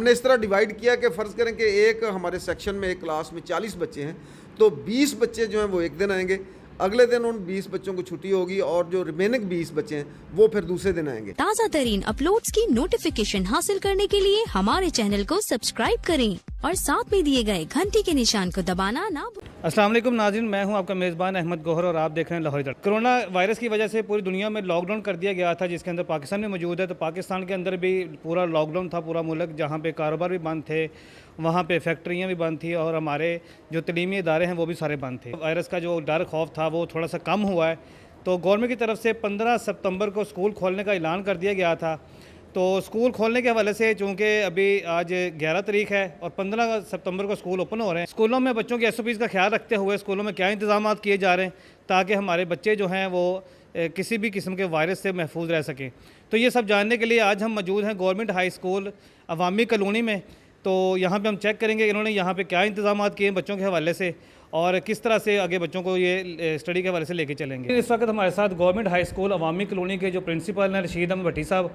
हमने इस तरह डिवाइड किया कि फ़र्ज़ करें कि एक हमारे सेक्शन में एक क्लास में 40 बच्चे हैं, तो 20 बच्चे जो हैं वो एक दिन आएंगे, अगले दिन उन 20 बच्चों को छुट्टी होगी और जो रिमेनिंग 20 बच्चे हैं वो फिर दूसरे दिन आएंगे। ताज़ा तरीन अपलोड्स की नोटिफिकेशन हासिल करने के लिए हमारे चैनल को सब्सक्राइब करें और साथ में दिए गए घंटी के निशान को दबाना ना भूलें। अस्सलाम वालेकुम नाज़रीन, मैं हूं आपका मेज़बान अहमद गौहर और आप देख रहे हैं लाहौरी तड़का। कोरोना वायरस की वजह से पूरी दुनिया में लॉकडाउन कर दिया गया था, जिसके अंदर पाकिस्तान में मौजूद है। तो पाकिस्तान के अंदर भी पूरा लॉकडाउन था, पूरा मुल्क, जहाँ पे कारोबार भी बंद थे, वहाँ पे फैक्ट्रियाँ भी बंद थी और हमारे जो तलीमी इदारे हैं वो भी सारे बंद थे। वायरस का जो डर खौफ था वो थोड़ा सा कम हुआ है। तो गवर्नमेंट की तरफ से 15 सितंबर को स्कूल खोलने का ऐलान कर दिया गया था। तो स्कूल खोलने के हवाले से चूँकि अभी आज 11 तारीख है और 15 सितंबर को स्कूल ओपन हो रहे हैं, स्कूलों में बच्चों के SOPs का ख्याल रखते हुए स्कूलों में क्या इंतजाम किए जा रहे हैं ताकि हमारे बच्चे जो हैं वो किसी भी किस्म के वायरस से महफूज रह सकें। तो ये सब जानने के लिए आज हम मौजूद हैं गवर्नमेंट हाई स्कूल अवामी कॉलोनी में। तो यहाँ पे हम चेक करेंगे इन्होंने यहाँ पे क्या इंतजाम किए हैं बच्चों के हवाले से और किस तरह से आगे बच्चों को ये स्टडी के हवाले से लेके चलेंगे। इस वक्त हमारे साथ गवर्नमेंट हाई स्कूल अवामी कॉलोनी के जो प्रिंसिपल हैं रशीद अहमद भट्टी साहब,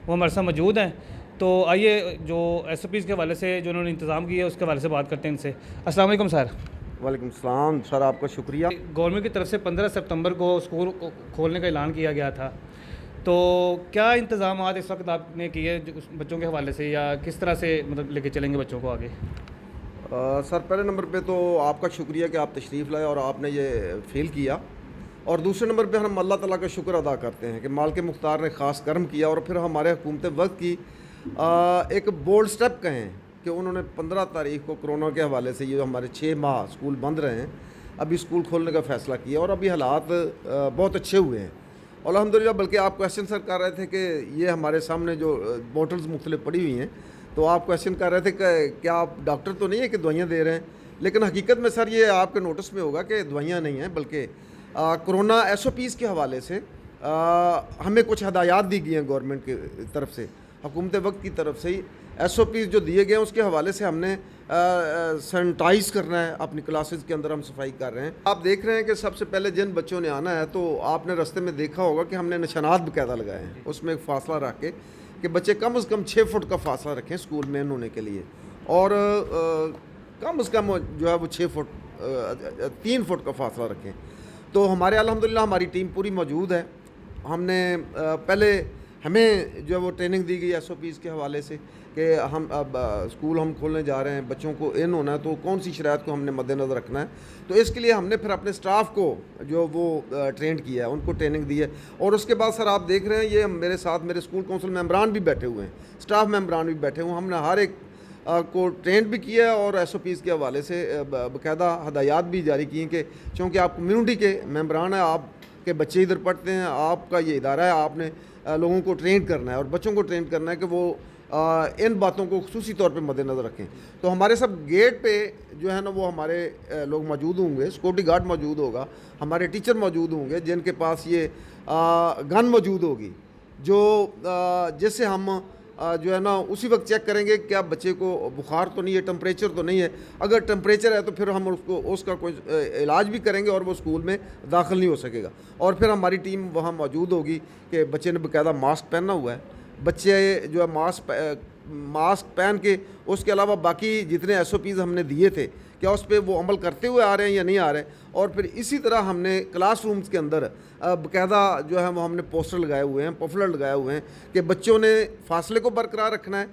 वो हमारे साथ मौजूद हैं। तो आइए जो SOPs के हवाले से जो उन्होंने इंतज़ाम किया है उसके हवाले से बात करते हैं इनसे। अस्सलाम वालेकुम सर। वालेकुम सलाम सर, आपका शुक्रिया। गवर्नमेंट की तरफ से 15 सितंबर को स्कूल खोलने का ऐलान किया गया था, तो क्या इंतज़ाम इस वक्त आपने किए बच्चों के हवाले से, या किस तरह से मतलब लेके चलेंगे बच्चों को आगे? सर पहले नंबर पे तो आपका शुक्रिया कि आप तशरीफ़ लाए और आपने ये फ़ील किया, और दूसरे नंबर पे हम अल्लाह ताला का शुक्र अदा करते हैं कि मालिक मुख्तार ने ख़ास करम किया और फिर हमारे हुकूमत वक्त की एक बोल्ड स्टेप कहें कि उन्होंने 15 तारीख को कोरोना के हवाले से ये हमारे 6 माह स्कूल बंद रहे हैं, अभी स्कूल खोलने का फ़ैसला किया और अभी हालात बहुत अच्छे हुए हैं अल्हम्दुलिल्लाह। बल्कि आप क्वेश्चन सर कर रहे थे कि ये हमारे सामने जो बॉटल्स मुख्तलिफ पड़ी हुई हैं, तो आप क्वेश्चन कर रहे थे कि क्या आप डॉक्टर तो नहीं है कि दवाइयाँ दे रहे हैं, लेकिन हकीकत में सर ये आपके नोटिस में होगा कि दवाइयाँ नहीं हैं, बल्कि कोरोना SOPs के हवाले से हमें कुछ हदायत दी गई हैं गवर्नमेंट की तरफ से, हुकूमत वक्त की तरफ से ही SOPs जो दिए गए हैं उसके हवाले से हमने सैनिटाइज़ करना है, अपनी क्लासेस के अंदर हम सफाई कर रहे हैं। आप देख रहे हैं कि सबसे पहले जिन बच्चों ने आना है, तो आपने रास्ते में देखा होगा कि हमने निशानात बाकायदा लगाए हैं, उसमें एक फ़ासला रख के कि बच्चे कम से कम 6 फुट का फासला रखें स्कूल में होने के लिए, और कम से कम जो है वो 6 फुट 3 फुट का फासला रखें। तो हमारे अल्हम्दुलिल्लाह हमारी टीम पूरी मौजूद है। हमने पहले हमें जो है वो ट्रेनिंग दी गई SOPs के हवाले से कि हम अब स्कूल हम खोलने जा रहे हैं, बच्चों को इन होना है, तो कौन सी शराइत को हमने मद्देनज़र रखना है। तो इसके लिए हमने फिर अपने स्टाफ को जो वो ट्रेंड किया है, उनको ट्रेनिंग दी है। और उसके बाद सर आप देख रहे हैं ये मेरे साथ मेरे स्कूल कौंसिल मेम्बरान भी बैठे हुए हैं, स्टाफ मेम्बरान भी बैठे हुए हैं। हमने हर एक को ट्रेंड भी किया है और SOPs के हवाले से बाकायदा हदायत भी जारी की हैं कि चूँकि आप कम्यूनिटी के मेम्बरान हैं, आपके बच्चे इधर पढ़ते हैं, आपका ये इदारा है, आपने लोगों को ट्रेन करना है और बच्चों को ट्रेन करना है कि वो इन बातों को खुसूसी तौर पे मद्देनज़र रखें। तो हमारे सब गेट पे जो है ना वो हमारे लोग मौजूद होंगे, सिक्योरिटी गार्ड मौजूद होगा, हमारे टीचर मौजूद होंगे जिनके पास ये गन मौजूद होगी, जो जिससे हम जो है ना उसी वक्त चेक करेंगे क्या बच्चे को बुखार तो नहीं है, टेम्परेचर तो नहीं है। अगर टेम्परेचर है तो फिर हम उसका कोई इलाज भी करेंगे और वो स्कूल में दाखिल नहीं हो सकेगा। और फिर हमारी टीम वहाँ मौजूद होगी कि बच्चे ने बाकायदा मास्क पहनना हुआ है, बच्चे जो है मास्क पहन के, उसके अलावा बाकी जितने SOPs हमने दिए थे क्या उस पर वो अमल करते हुए आ रहे हैं या नहीं आ रहे हैं। और फिर इसी तरह हमने क्लासरूम्स के अंदर बाकायदा जो है वो हमने पोस्टर लगाए हुए हैं, पॉपुलर लगाए हुए हैं कि बच्चों ने फासले को बरकरार रखना है,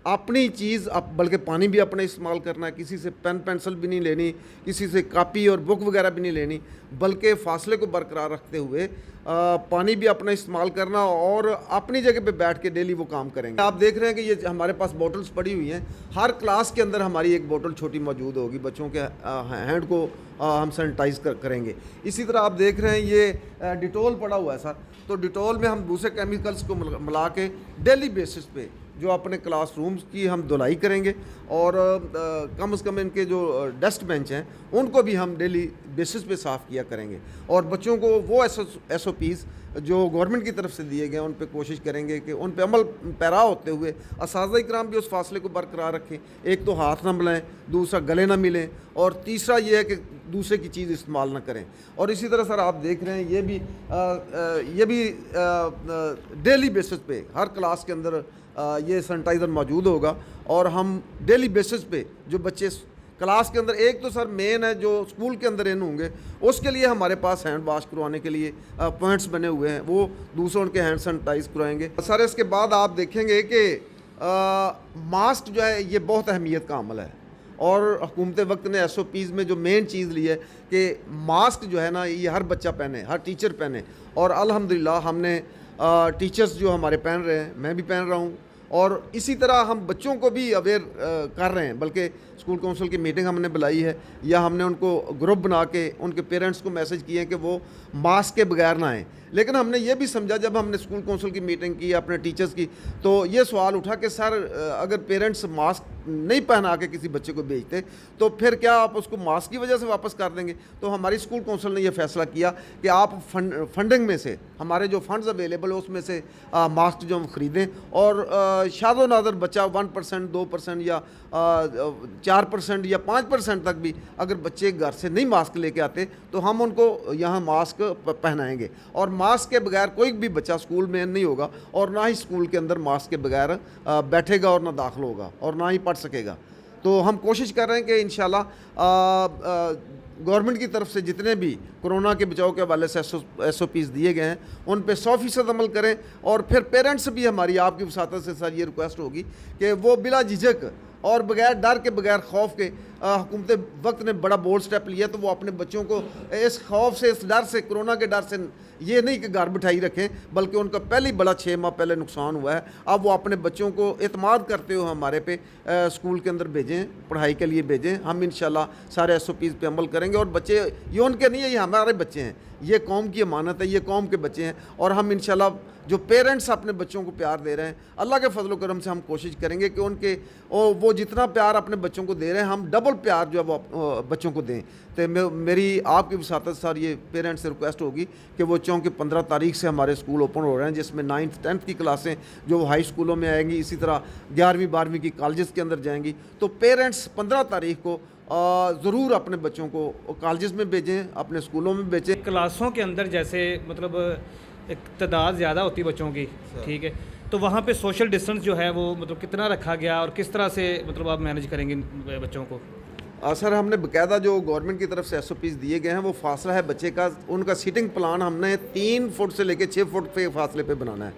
अपनी चीज़ बल्कि पानी भी अपने इस्तेमाल करना है, किसी से पेन पेंसिल भी नहीं लेनी, किसी से कापी और बुक वगैरह भी नहीं लेनी, बल्कि फासले को बरकरार रखते हुए पानी भी अपना इस्तेमाल करना और अपनी जगह पे बैठ के डेली वो काम करेंगे। आप देख रहे हैं कि ये हमारे पास बोतल्स पड़ी हुई हैं, हर क्लास के अंदर हमारी एक बोतल छोटी मौजूद होगी, बच्चों के हैंड को हम सैनिटाइज करेंगे। इसी तरह आप देख रहे हैं ये डिटोल पड़ा हुआ है सर, तो डिटोल में हम दूसरे केमिकल्स को मिला के डेली बेसिस पे जो अपने क्लासरूम्स की हम धुलाई करेंगे और कम से कम इनके जो डेस्क बेंच हैं उनको भी हम डेली बेसिस पे साफ़ किया करेंगे। और बच्चों को वो SOPs जो गवर्नमेंट की तरफ से दिए गए उन पे कोशिश करेंगे कि उन पे अमल पैरा होते हुए असातिज़ा इकराम भी उस फासले को बरकरार रखें। एक तो हाथ ना मिलाएं, दूसरा गले ना मिलें, और तीसरा ये है कि दूसरे की चीज़ इस्तेमाल ना करें। और इसी तरह सर आप देख रहे हैं ये भी डेली बेसिस पे हर क्लास के अंदर ये सैनिटाइज़र मौजूद होगा। और हम डेली बेसिस पे जो बच्चे क्लास के अंदर, एक तो सर मेन है जो स्कूल के अंदर इन होंगे, उसके लिए हमारे पास हैंड वॉश करवाने के लिए पॉइंट्स बने हुए हैं, वो दूसरों के हैंड सैनिटाइज करवाएंगे। सर इसके बाद आप देखेंगे कि मास्क जो है ये बहुत अहमियत का अमल है, और हुकूमत वक्त ने SOPs में जो मेन चीज़ ली है कि मास्क जो है ना ये हर बच्चा पहने, हर टीचर पहने। और अल्हम्दुलिल्लाह हमने टीचर्स जो हमारे पहन रहे हैं, मैं भी पहन रहा हूँ, और इसी तरह हम बच्चों को भी अवेयर कर रहे हैं। बल्कि स्कूल काउंसिल की मीटिंग हमने बुलाई है, या हमने उनको ग्रुप बना के उनके पेरेंट्स को मैसेज किए हैं कि वो मास्क के बगैर ना आएँ। लेकिन हमने ये भी समझा जब हमने स्कूल काउंसिल की मीटिंग की अपने टीचर्स की, तो ये सवाल उठा कि सर अगर पेरेंट्स मास्क नहीं पहना के किसी बच्चे को भेजते तो फिर क्या आप उसको मास्क की वजह से वापस कर देंगे? तो हमारी स्कूल काउंसिल ने यह फैसला किया कि आप फंडिंग में से, हमारे जो फंड्स अवेलेबल है उसमें से मास्क जो हम ख़रीदें, और शादो नादर बच्चा 1%, 2% या 4% या 5% तक भी अगर बच्चे घर से नहीं मास्क लेके आते तो हम उनको यहाँ मास्क पहनाएंगे। और मास्क के बगैर कोई भी बच्चा स्कूल में नहीं होगा, और ना ही स्कूल के अंदर मास्क के बगैर बैठेगा और ना दाखिल होगा और ना ही पढ़ सकेगा। तो हम कोशिश कर रहे हैं कि इंशाल्लाह गवर्नमेंट की तरफ से जितने भी कोरोना के बचाव के हवाले से SOPs दिए गए हैं उन पे 100% अमल करें। और फिर पेरेंट्स भी हमारी आपकी वसातत से सर ये रिक्वेस्ट होगी कि वो बिला झिझक और बगैर डर के, बगैर खौफ के, हुकूमत वक्त ने बड़ा बोल्ड स्टेप लिया, तो वो अपने बच्चों को इस खौफ से, इस डर से, कोरोना के डर से ये नहीं कि घर बिठाई रखें, बल्कि उनका पहले ही बड़ा 6 माह पहले नुकसान हुआ है। अब वो अपने बच्चों को एतमाद करते हुए हमारे पे स्कूल के अंदर भेजें, पढ़ाई के लिए भेजें। हम इंशाल्लाह सारे SOPs पे अमल करेंगे। और बच्चे ये उनके नहीं है, ये हमारे बच्चे हैं, ये कौम की अमानत है, ये कौम के बच्चे हैं। और हम इंशाल्लाह जो पेरेंट्स अपने बच्चों को प्यार दे रहे हैं, अल्लाह के फजल करम से हम कोशिश करेंगे कि उनके वो जितना प्यार अपने बच्चों को दे रहे हैं हम डबल प्यार जो है वो बच्चों को दें। तो मेरी आपकी वसातत सर ये पेरेंट्स से रिक्वेस्ट होगी कि वो 15 तारीख से हमारे स्कूल ओपन हो रहे हैं, जिसमें 9th 10th की क्लासें जो हाई स्कूलों में आएंगी, इसी तरह 11वीं 12वीं की कॉलेजेस के अंदर जाएंगी। तो पेरेंट्स 15 तारीख को ज़रूर अपने बच्चों को कॉलेजेस में भेजें, अपने स्कूलों में भेजें। क्लासों के अंदर जैसे मतलब एक तादाद ज़्यादा होती है बच्चों की, ठीक है, तो वहाँ पे सोशल डिस्टेंस जो है वो मतलब कितना रखा गया और किस तरह से मतलब आप मैनेज करेंगे बच्चों को? सर हमने बाकायदा जो गवर्नमेंट की तरफ से SOPs दिए गए हैं वो फासला है बच्चे का, उनका सीटिंग प्लान हमने 3 फुट से लेकर 6 फुट पे फासले पे बनाना है।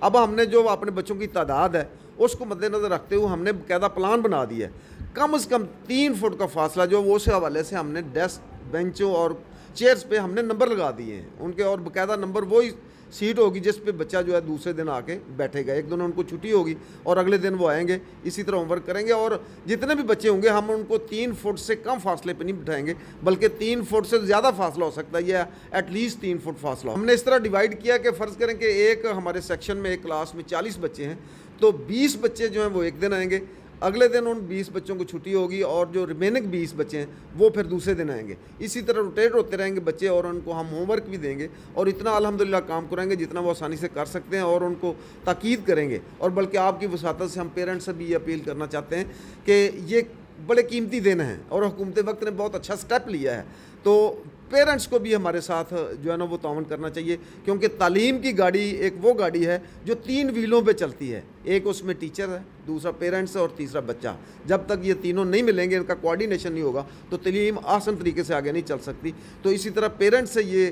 अब हमने जो अपने बच्चों की तादाद है उसको मद्देनज़र रखते हुए हमने बाकायदा प्लान बना दिया है। कम से कम 3 फुट का फासला जो वो से हवाले से हमने डेस्क, बेंचों और चेयर्स पे हमने नंबर लगा दिए हैं उनके, और बाकायदा नंबर वही सीट होगी जिस पे बच्चा जो है दूसरे दिन आके बैठेगा। एक दिन उनको छुट्टी होगी और अगले दिन वो आएंगे, इसी तरह होमवर्क करेंगे। और जितने भी बच्चे होंगे हम उनको 3 फुट से कम फासले पे नहीं बिठाएंगे, बल्कि 3 फुट से ज़्यादा फासला हो सकता है, या एटलीस्ट 3 फुट फासला। हमने इस तरह डिवाइड किया कि फ़र्ज़ करें कि एक हमारे सेक्शन में, एक क्लास में 40 बच्चे हैं, तो 20 बच्चे जो हैं वो एक दिन आएंगे, अगले दिन उन 20 बच्चों को छुट्टी होगी, और जो रिमेनिंग 20 बच्चे हैं वो फिर दूसरे दिन आएंगे। इसी तरह रोटेट होते रहेंगे बच्चे, और उनको हम होमवर्क भी देंगे और इतना अल्हम्दुलिल्लाह काम कराएंगे जितना वो आसानी से कर सकते हैं, और उनको ताकीद करेंगे। और बल्कि आपकी वसातत से हम पेरेंट्स से भी ये अपील करना चाहते हैं कि ये बड़े कीमती दिन हैं और हुकूमत वक्त ने बहुत अच्छा स्टेप लिया है, तो पेरेंट्स को भी हमारे साथ जो है ना वो तावन करना चाहिए। क्योंकि तालीम की गाड़ी एक वो गाड़ी है जो 3 व्हीलों पे चलती है, एक उसमें टीचर है, दूसरा पेरेंट्स है और तीसरा बच्चा। जब तक ये तीनों नहीं मिलेंगे, इनका कोऑर्डिनेशन नहीं होगा, तो तालीम आसान तरीके से आगे नहीं चल सकती। तो इसी तरह पेरेंट्स से ये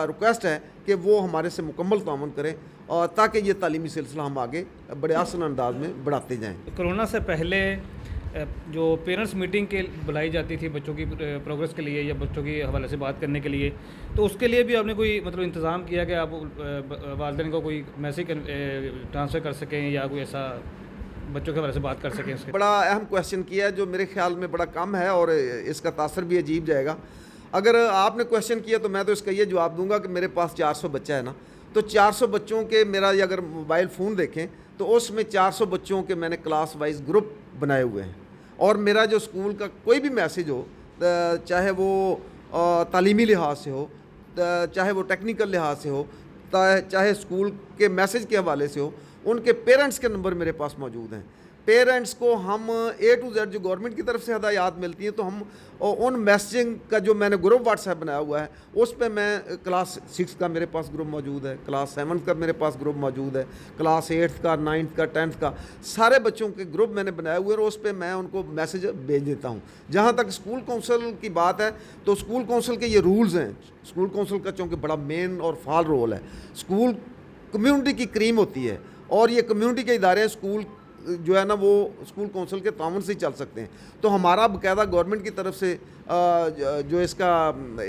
रिक्वेस्ट है कि वो हमारे से मुकम्मल तावन करें, और ताकि ये तालीमी सिलसिला हम आगे बड़े आसान अंदाज में बढ़ाते जाएँ। कोरोना से पहले जो पेरेंट्स मीटिंग के बुलाई जाती थी बच्चों की प्रोग्रेस के लिए या बच्चों के हवाले से बात करने के लिए, तो उसके लिए भी आपने कोई मतलब इंतज़ाम किया कि आप वालिदैन को कोई मैसेज ट्रांसफ़र कर सकें या कोई ऐसा बच्चों के हवाले से बात कर सकें? उसके बड़ा अहम क्वेश्चन किया है जो मेरे ख्याल में बड़ा कम है और इसका तासर भी अजीब जाएगा। अगर आपने क्वेश्चन किया तो मैं तो इसका ये जवाब दूंगा कि मेरे पास 400 बच्चा है ना, तो 400 बच्चों के मेरा अगर मोबाइल फ़ोन देखें तो उसमें 400 बच्चों के मैंने क्लास वाइज ग्रुप बनाए हुए हैं, और मेरा जो स्कूल का कोई भी मैसेज हो, चाहे वो तालीमी लिहाज से हो, चाहे वो टेक्निकल लिहाज से हो, चाहे स्कूल के मैसेज के हवाले से हो, उनके पेरेंट्स के नंबर मेरे पास मौजूद हैं। पेरेंट्स को हम A to Z जो गवर्नमेंट की तरफ से हदायत मिलती हैं, तो हम उन मैसेजिंग का जो मैंने ग्रुप व्हाट्सएप बनाया हुआ है उस पे मैं क्लास 6 का मेरे पास ग्रुप मौजूद है, क्लास 7 का मेरे पास ग्रुप मौजूद है, क्लास 8 का, 9th का, 10th का, सारे बच्चों के ग्रुप मैंने बनाए हुए हैं और उस पे मैं उनको मैसेज भेज देता हूँ। जहाँ तक स्कूल काउंसिल की बात है तो स्कूल काउंसिल के ये रूल्स हैं। स्कूल काउंसिल का चूँकि बड़ा मेन और फाल रोल है, स्कूल कम्यूनिटी की क्रीम होती है और ये कम्यूनिटी के इदारे स्कूल जो है ना वो स्कूल काउंसिल के ताउन से ही चल सकते हैं। तो हमारा बाकायदा गवर्नमेंट की तरफ से जो इसका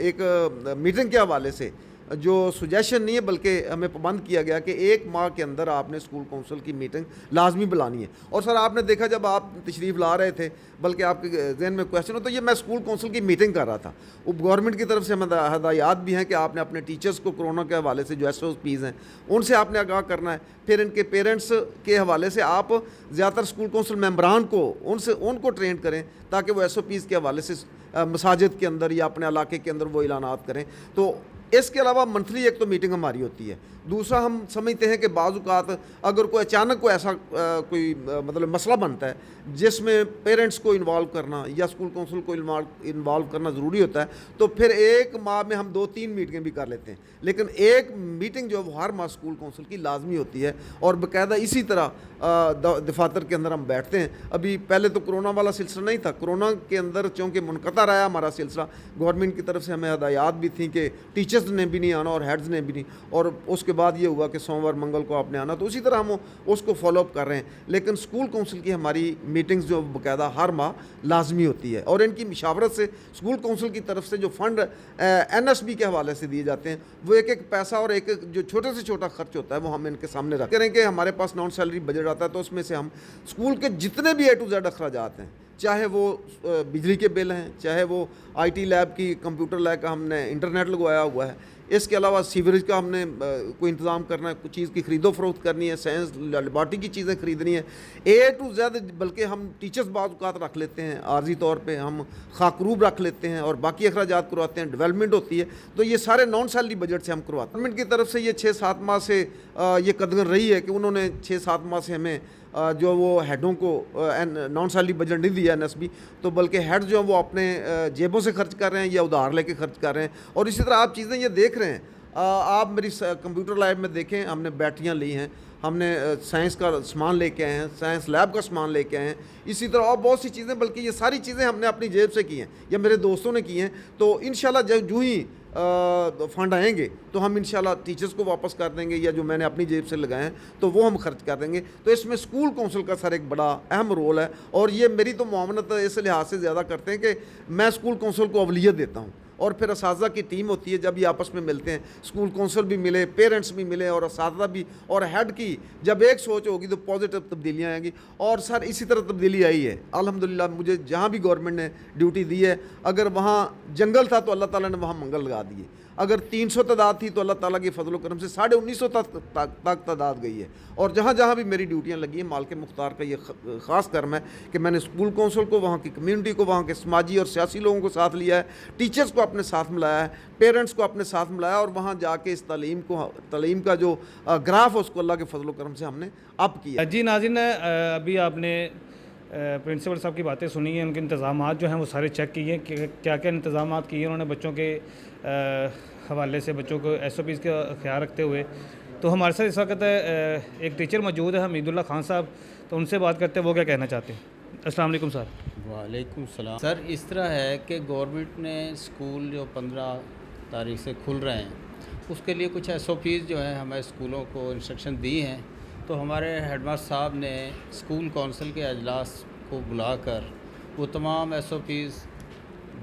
एक मीटिंग के हवाले से जो सुजेशन नहीं है बल्कि हमें पाबंद किया गया कि 1 माह के अंदर आपने स्कूल काउंसिल की मीटिंग लाजमी बुलानी है। और सर आपने देखा जब आप तशरीफ़ ला रहे थे, बल्कि आपके जहन में क्वेश्चन हो, तो ये मैं स्कूल काउंसिल की मीटिंग कर रहा था। वो गवर्नमेंट की तरफ से हदायत भी हैं कि आपने अपने टीचर्स को कोरोना के हवाले से जो SOPs हैं उनसे आपने आगाह करना है। फिर इनके पेरेंट्स के हवाले से आप ज़्यादातर स्कूल काउंसिल मेम्बरान को उनको ट्रेन करें ताकि वो SOPs के हवाले से मसाजिद के अंदर या अपने इलाके के अंदर वो ऐलानात करें। तो इसके अलावा मंथली एक तो मीटिंग हमारी होती है। दूसरा, हम समझते हैं कि बाज़ औक़ात अगर कोई अचानक कोई ऐसा कोई मतलब मसला बनता है जिसमें पेरेंट्स को इन्वॉल्व करना या स्कूल काउंसिल को इन्वॉल्व करना ज़रूरी होता है, तो फिर 1 माह में हम 2-3 मीटिंगें भी कर लेते हैं। लेकिन एक मीटिंग जो हर माह स्कूल काउंसिल की लाजमी होती है और बाकायदा इसी तरह दफातर के अंदर हम बैठते हैं। अभी पहले तो कोरोना वाला सिलसिला नहीं था, कोरोना के अंदर चूँकि मुनक़ता रहा हमारा सिलसिला, गवर्नमेंट की तरफ से हमें हदायत भी थी कि टीचर्स ने भी नहीं आना और हेड्स ने भी नहीं, और उसके बाद ये हुआ कि सोमवार मंगल को आपने आना, तो उसी तरह हम उसको फॉलोअप कर रहे हैं। लेकिन स्कूल काउंसिल की हमारी मीटिंग्स जो बाकायदा हर माह लाजमी होती है और इनकी मशावरत से स्कूल काउंसिल की तरफ से जो फ़ंड NSB के हवाले से दिए जाते हैं वो एक पैसा और एक जो छोटे से छोटा खर्च होता है वो हम इनके सामने रख करें कि हमारे पास नॉन सैलरी बजट आता है, तो उसमें से हम स्कूल के जितने भी A to Z अखराजात हैं, चाहे वो बिजली के बिल हैं, चाहे वो IT लैब की कंप्यूटर लैब का हमने इंटरनेट लगवाया हुआ है, इसके अलावा सीवरेज का हमने कोई इंतज़ाम करना है, कुछ चीज़ की ख़रीदो फरोख्त करनी है, साइंस लेबॉर्ट्री की चीज़ें ख़रीदनी है, A to Z। बल्कि हम टीचर्स बाज़ औक़ात रख लेते हैं, आर्जी तौर पे हम खाकरूब रख लेते हैं और बाकी अखराजात करवाते हैं, डेवलपमेंट होती है, तो ये सारे नॉन सैलरी बजट से हम करवाते हैं। गवर्नमेंट की तरफ से ये 6-7 माह से ये कदर रही है कि उन्होंने 6-7 माह से हमें जो वो हेडों को नॉन सैलरी बजट नहीं दिया NSB, तो बल्कि हेड जो हैं वो अपने जेबों से खर्च कर रहे हैं या उधार लेके खर्च कर रहे हैं। और इसी तरह आप चीज़ें ये देख रहे हैं, आप मेरी कंप्यूटर लैब में देखें, हमने बैटरियाँ ली हैं, हमने साइंस का सामान लेके आए हैं, साइंस लैब का सामान लेके आए हैं, इसी तरह और बहुत सी चीज़ें, बल्कि ये सारी चीज़ें हमने अपनी जेब से की हैं या मेरे दोस्तों ने की हैं। तो इंशाल्लाह जो ही फ़ंड आएंगे तो हम इंशाल्लाह टीचर्स को वापस कर देंगे या जो मैंने अपनी जेब से लगाए हैं तो वो हम खर्च कर देंगे। तो इसमें स्कूल काउंसिल का सर एक बड़ा अहम रोल है और ये मेरी तो मुआवनत इस लिहाज से ज़्यादा करते हैं कि मैं स्कूल काउंसिल को अवलियत देता हूँ और फिर असातिज़ा की टीम होती है, जब ये आपस में मिलते हैं, स्कूल काउंसिल भी मिले, पेरेंट्स भी मिले और असातिज़ा भी और हेड की जब एक सोच होगी तो पॉजिटिव तब्दीलियाँ आएंगी। और सर इसी तरह तब्दीली आई है अल्हम्दुलिल्लाह। मुझे जहाँ भी गवर्नमेंट ने ड्यूटी दी है, अगर वहाँ जंगल था तो अल्लाह ताला ने वहाँ मंगल लगा दिए, अगर 300 तादाद थी तो अल्लाह ताला के फजल करम से 1950 तक तादाद गई है। और जहाँ जहाँ भी मेरी ड्यूटियाँ लगी हैं, मालिक मुख्तार का ये ख़ास कर्म है कि मैंने स्कूल काउंसिल को, वहाँ की कम्यूनिटी को, वहाँ के समाजी और सियासी लोगों को साथ लिया है, टीचर्स को अपने साथ मिलाया है, पेरेंट्स को अपने साथ मिलाया और वहाँ जाके इस तालीम का जो ग्राफ है उसको अल्लाह के फजल करम से हमने अप किया। जी नाज़रीन, अभी आपने प्रिंसिपल साहब की बातें सुनी हैं, उनके इंतज़ाम जो हैं वो सारे चेक किए हैं कि क्या क्या इंतज़ाम किए हैं उन्होंने बच्चों के हवाले से, बच्चों को SOPs का ख्याल रखते हुए। तो हमारे साथ इस वक्त एक टीचर मौजूद है, हमीदुल्लाह खान साहब, तो उनसे बात करते हैं वो क्या कहना चाहते हैं। अस्सलाम वालेकुम सर। वालेकुम सलाम। सर इस तरह है कि गवर्नमेंट ने स्कूल जो 15 तारीख से खुल रहे हैं उसके लिए कुछ SOPs जो है हमारे स्कूलों को इंस्ट्रक्शन दी हैं। तो हमारे हेडमास्टर साहब ने स्कूल काउंसिल के अजलास को बुलाकर वो तमाम SOPs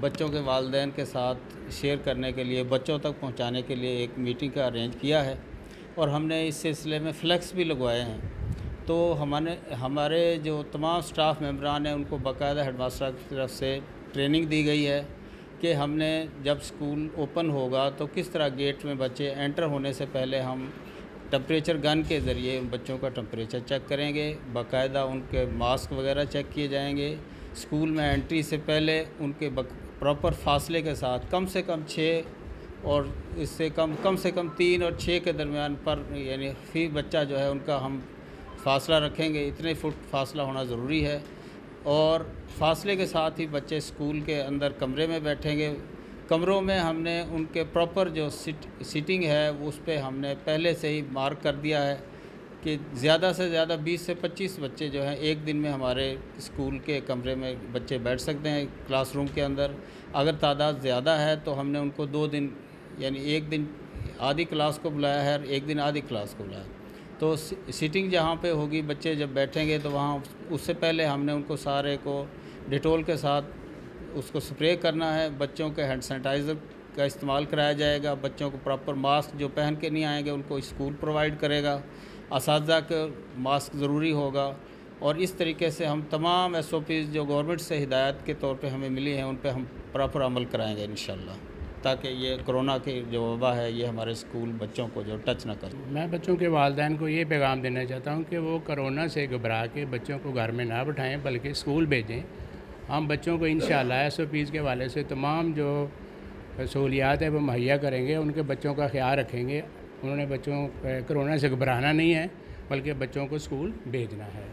बच्चों के वालिदैन के साथ शेयर करने के लिए, बच्चों तक पहुंचाने के लिए एक मीटिंग का अरेंज किया है और हमने इस सिलसिले में फ्लैक्स भी लगवाए हैं। तो हमारे जो तमाम स्टाफ मेंबरान हैं उनको बाकायदा हेडमास्टर की तरफ से ट्रेनिंग दी गई है कि हमने जब स्कूल ओपन होगा तो किस तरह गेट में बच्चे एंटर होने से पहले हम टेम्परेचर गन के ज़रिए उन बच्चों का टेम्परेचर चेक करेंगे, बाकायदा उनके मास्क वगैरह चेक किए जाएंगे। स्कूल में एंट्री से पहले उनके प्रॉपर फासले के साथ कम से कम 6 और इससे कम से कम 3 और 6 के दरमियान पर, यानी फी बच्चा जो है उनका हम फासला रखेंगे, इतने फुट फासला होना ज़रूरी है। और फासले के साथ ही बच्चे स्कूल के अंदर कमरे में बैठेंगे। कमरों में हमने उनके प्रॉपर जो सीटिंग है उस पे हमने पहले से ही मार्क कर दिया है कि ज़्यादा से ज़्यादा 20 से 25 बच्चे जो हैं एक दिन में हमारे स्कूल के कमरे में बच्चे बैठ सकते हैं क्लासरूम के अंदर। अगर तादाद ज़्यादा है तो हमने उनको 2 दिन यानी एक दिन आधी क्लास को बुलाया है और एक दिन आधी क्लास को बुलाया। तो सीटिंग जहाँ पे होगी बच्चे जब बैठेंगे तो वहाँ उससे पहले हमने उनको सारे को डिटोल के साथ उसको स्प्रे करना है। बच्चों के हैंड सैनिटाइज़र का इस्तेमाल कराया जाएगा। बच्चों को प्रॉपर मास्क जो पहन के नहीं आएंगे उनको स्कूल प्रोवाइड करेगा। असातिज़ा के मास्क ज़रूरी होगा। और इस तरीके से हम तमाम SOPs जो गवर्नमेंट से हिदायत के तौर पे हमें मिली हैं उन पे हम प्रॉपर अमल कराएंगे इंशाल्लाह, ताकि ये कोरोना की जो वबा है ये हमारे स्कूल बच्चों को जो टच ना करे। मैं बच्चों के वालिदैन को ये पैगाम देना चाहता हूँ कि वो कोरोना से घबरा के बच्चों को घर में ना बिठाएं बल्कि स्कूल भेजें। हम बच्चों को इंशाल्लाह SOPs के हवाले से तमाम जो सहूलियात है वो मुहैया करेंगे, उनके बच्चों का ख्याल रखेंगे। उन्होंने बच्चों कोरोना से घबराना नहीं है बल्कि बच्चों को स्कूल भेजना है।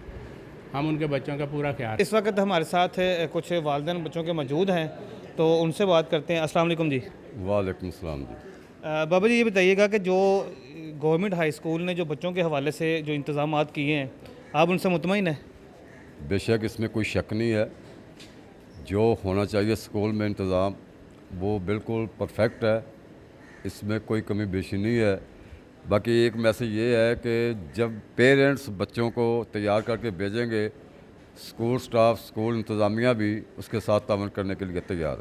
हम उनके बच्चों का पूरा ख्याल। इस वक्त हमारे साथ कुछ वालिदैन बच्चों के मौजूद हैं, तो उनसे बात करते हैं। अस्सलाम वालेकुम जी। वालेकुम सलाम जी। बाबा जी ये बताइएगा कि जो गवर्नमेंट हाई स्कूल ने जो बच्चों के हवाले से जो इंतज़ामात किए हैं आप उनसे मुतमईन हैं? बेशक इसमें कोई शक नहीं है, जो होना चाहिए स्कूल में इंतज़ाम वो बिल्कुल परफेक्ट है, इसमें कोई कमी बेशी नहीं है। बाकी एक मैसेज ये है कि जब पेरेंट्स बच्चों को तैयार करके भेजेंगे, स्कूल स्टाफ, स्कूल इंतज़ामिया भी उसके साथ तावन करने के लिए तैयार है।